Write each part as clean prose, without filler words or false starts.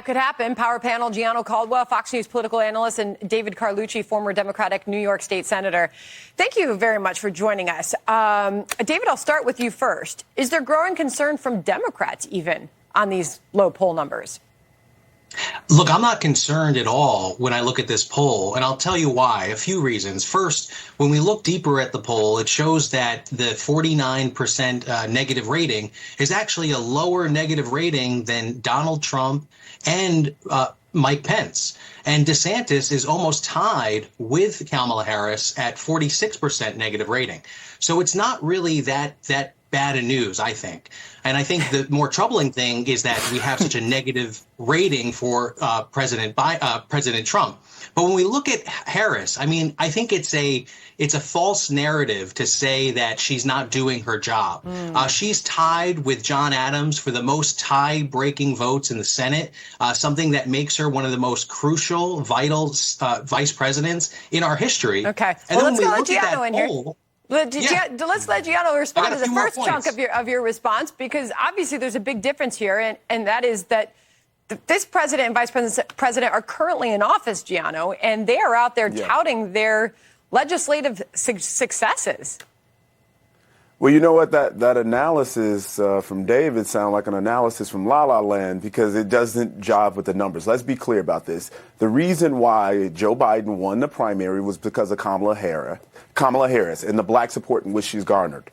that could happen. Power panel, Gianno Caldwell, Fox News political analyst, and David Carlucci, former Democratic New York State Senator. Thank you very much for joining us. David, I'll start with you first. Is there growing concern from Democrats even on these low poll numbers? Look, I'm not concerned at all when I look at this poll, and I'll tell you why. A few reasons. First, when we look deeper at the poll, it shows that the 49% negative rating is actually a lower negative rating than Donald Trump and Mike Pence. And DeSantis is almost tied with Kamala Harris at 46% negative rating. So it's not really that bad of news, I think. And I think the more troubling thing is that we have such a negative rating for President Trump. But when we look at Harris, I mean, I think it's a false narrative to say that she's not doing her job. She's tied with John Adams for the most tie-breaking votes in the Senate, something that makes her one of the most crucial, vital vice presidents in our history. Okay. And well, let's go to Gianno in here. Let's let Gianno respond to the first chunk of your response, because obviously there's a big difference here, and that is that this president and vice president are currently in office, Gianno, and they are out there touting their legislative successes. Well, you know what? That analysis from David sounds like an analysis from La La Land, because it doesn't jive with the numbers. Let's be clear about this. The reason why Joe Biden won the primary was because of Kamala Harris and the black support in which she's garnered.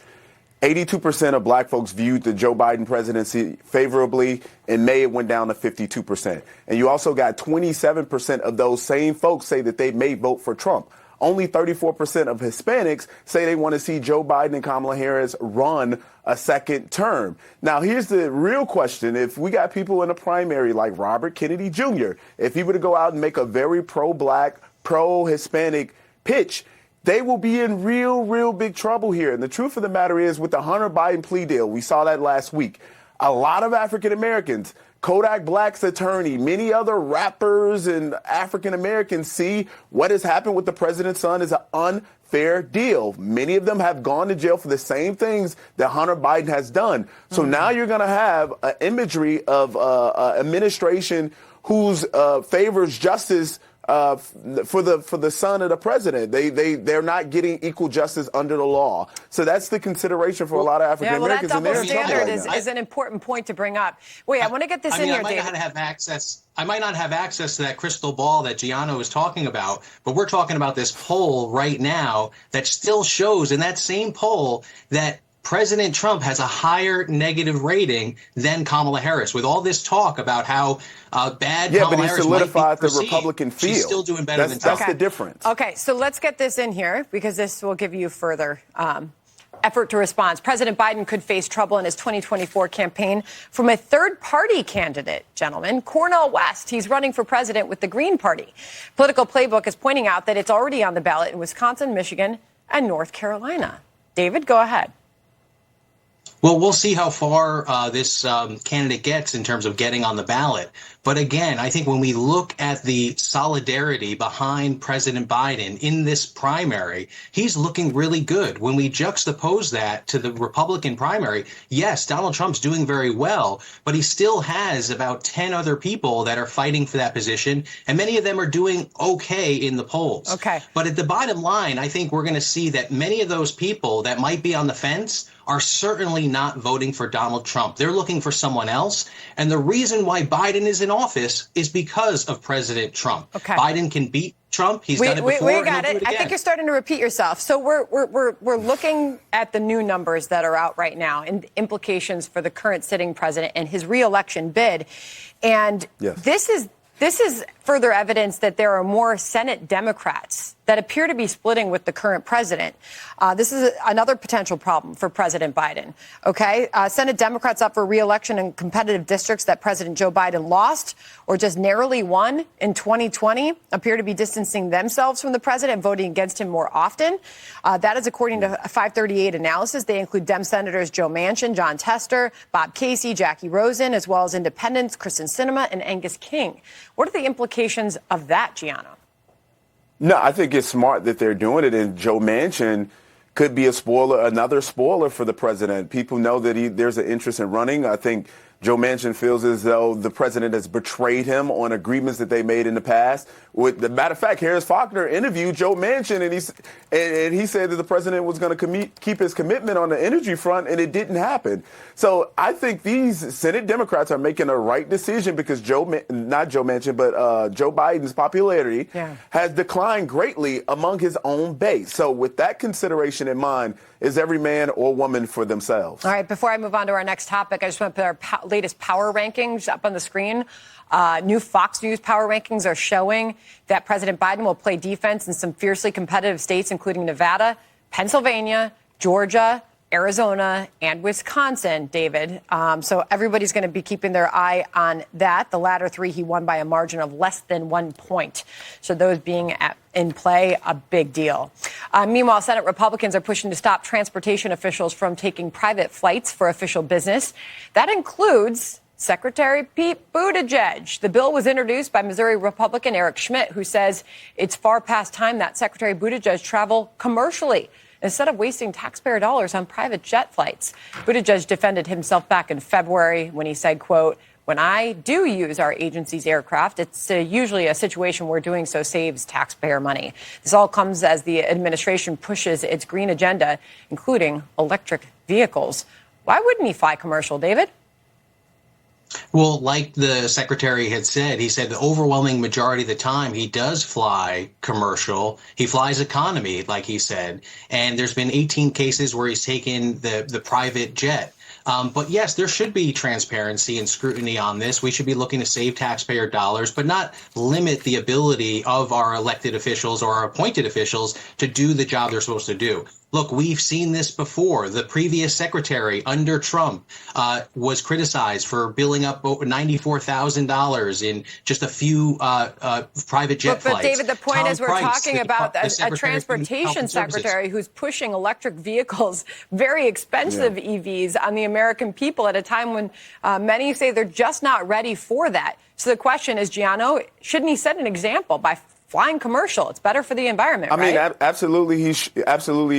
82% of black folks viewed the Joe Biden presidency favorably. In May, it went down to 52%. And you also got 27% of those same folks say that they may vote for Trump. Only 34% of Hispanics say they want to see Joe Biden and Kamala Harris run a second term. Now, here's the real question. If we got people in a primary like Robert Kennedy Jr., if he were to go out and make a very pro-black, pro-Hispanic pitch, they will be in real big trouble here. And the truth of the matter is, with the Hunter Biden plea deal, we saw that last week, a lot of African Americans, Kodak Black's attorney, many other rappers and African Americans see what has happened with the president's son is an unfair deal. Many of them have gone to jail for the same things that Hunter Biden has done. So now you're going to have an imagery of administration whose favors justice for the son of the president. They're not getting equal justice under the law. So that's the consideration for a lot of African Americans. That double standard is an important point to bring up. Wait, I want to get this in here, David. I might not have access to that crystal ball that Gianno is talking about, but we're talking about this poll right now that still shows in that same poll that President Trump has a higher negative rating than Kamala Harris. With all this talk about how bad Kamala but he Harris solidified might be the Republican field. She's still doing better than Trump. That's the difference. Okay, so let's get this in here, because this will give you further effort to respond. President Biden could face trouble in his 2024 campaign from a third-party candidate, gentlemen, Cornel West. He's running for president with the Green Party. Political Playbook is pointing out that it's already on the ballot in Wisconsin, Michigan, and North Carolina. David, go ahead. Well, we'll see how far this candidate gets in terms of getting on the ballot. But again, I think when we look at the solidarity behind President Biden in this primary, he's looking really good. When we juxtapose that to the Republican primary, yes, Donald Trump's doing very well, but he still has about 10 other people that are fighting for that position, and many of them are doing okay in the polls. Okay. But at the bottom line, I think we're going to see that many of those people that might be on the fence are certainly not voting for Donald Trump. They're looking for someone else. And the reason why Biden is in office is because of President Trump. Okay. Biden can beat Trump. He's done it before. We got it. I think you're starting to repeat yourself. So we're looking at the new numbers that are out right now and implications for the current sitting president and his reelection bid. And this is further evidence that there are more Senate Democrats that appear to be splitting with the current president. This is another potential problem for President Biden. Okay, Senate Democrats up for re-election in competitive districts that President Joe Biden lost or just narrowly won in 2020 appear to be distancing themselves from the president and voting against him more often. That is according to a 538 analysis. They include Dem Senators Joe Manchin, John Tester, Bob Casey, Jackie Rosen, as well as independents Kristen Sinema and Angus King. What are the implications of that, Gianno? No, I think it's smart that they're doing it. And Joe Manchin could be a spoiler, another spoiler for the president. People know that there's an interest in running. I think Joe Manchin feels as though the president has betrayed him on agreements that they made in the past. With the matter of fact, Harris Faulkner interviewed Joe Manchin, and he said that the president was going to keep his commitment on the energy front, and it didn't happen. So I think these Senate Democrats are making a right decision because Joe Biden's popularity has declined greatly among his own base. So with that consideration in mind, is every man or woman for themselves? All right, before I move on to our next topic, I just want to put our latest power rankings up on the screen. New Fox News power rankings are showing that President Biden will play defense in some fiercely competitive states, including Nevada, Pennsylvania, Georgia, Arizona, and Wisconsin, David. So everybody's going to be keeping their eye on that. The latter three, he won by a margin of less than 1 point. So those being in play, a big deal. Meanwhile, Senate Republicans are pushing to stop transportation officials from taking private flights for official business. That includes Secretary Pete Buttigieg. The bill was introduced by Missouri Republican Eric Schmidt, who says it's far past time that Secretary Buttigieg travel commercially instead of wasting taxpayer dollars on private jet flights. Buttigieg defended himself back in February when he said, quote, "When I do use our agency's aircraft, it's usually a situation where doing so saves taxpayer money." This all comes as the administration pushes its green agenda, including electric vehicles. Why wouldn't he fly commercial, David? Well, like the secretary had said, he said the overwhelming majority of the time he does fly commercial. He flies economy, like he said. And there's been 18 cases where he's taken the private jet. But yes, there should be transparency and scrutiny on this. We should be looking to save taxpayer dollars, but not limit the ability of our elected officials or our appointed officials to do the job they're supposed to do. Look, we've seen this before. The previous secretary under Trump was criticized for billing up over $94,000 in just a few private jet flights. But David, the point Tom is we're Price, talking about a Secretary transportation secretary who's pushing electric vehicles, very expensive EVs, on the American people at a time when many say they're just not ready for that. So the question is, Giano, shouldn't he set an example by flying commercial? It's better for the environment, right? I mean, absolutely, he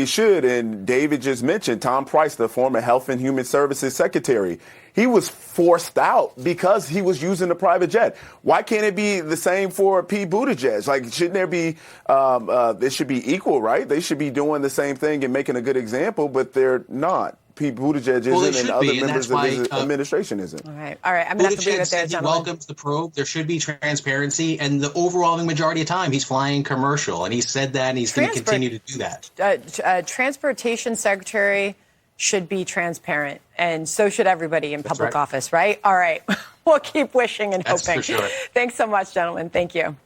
should. And David just mentioned Tom Price, the former Health and Human Services Secretary. He was forced out because he was using the private jet. Why can't it be the same for Pete Buttigieg? Like, shouldn't there be, it should be equal, right? They should be doing the same thing and making a good example, but they're not. Pete Buttigieg isn't, and other members of his administration isn't. All right. I'm going to have to leave it there, gentlemen. He welcomes the probe. There should be transparency, and the overwhelming majority of time he's flying commercial, and he said that, and he's going to continue to do that. Transportation secretary should be transparent, and so should everybody in public office, right? All right. We'll keep wishing and hoping. That's for sure. Thanks so much, gentlemen. Thank you.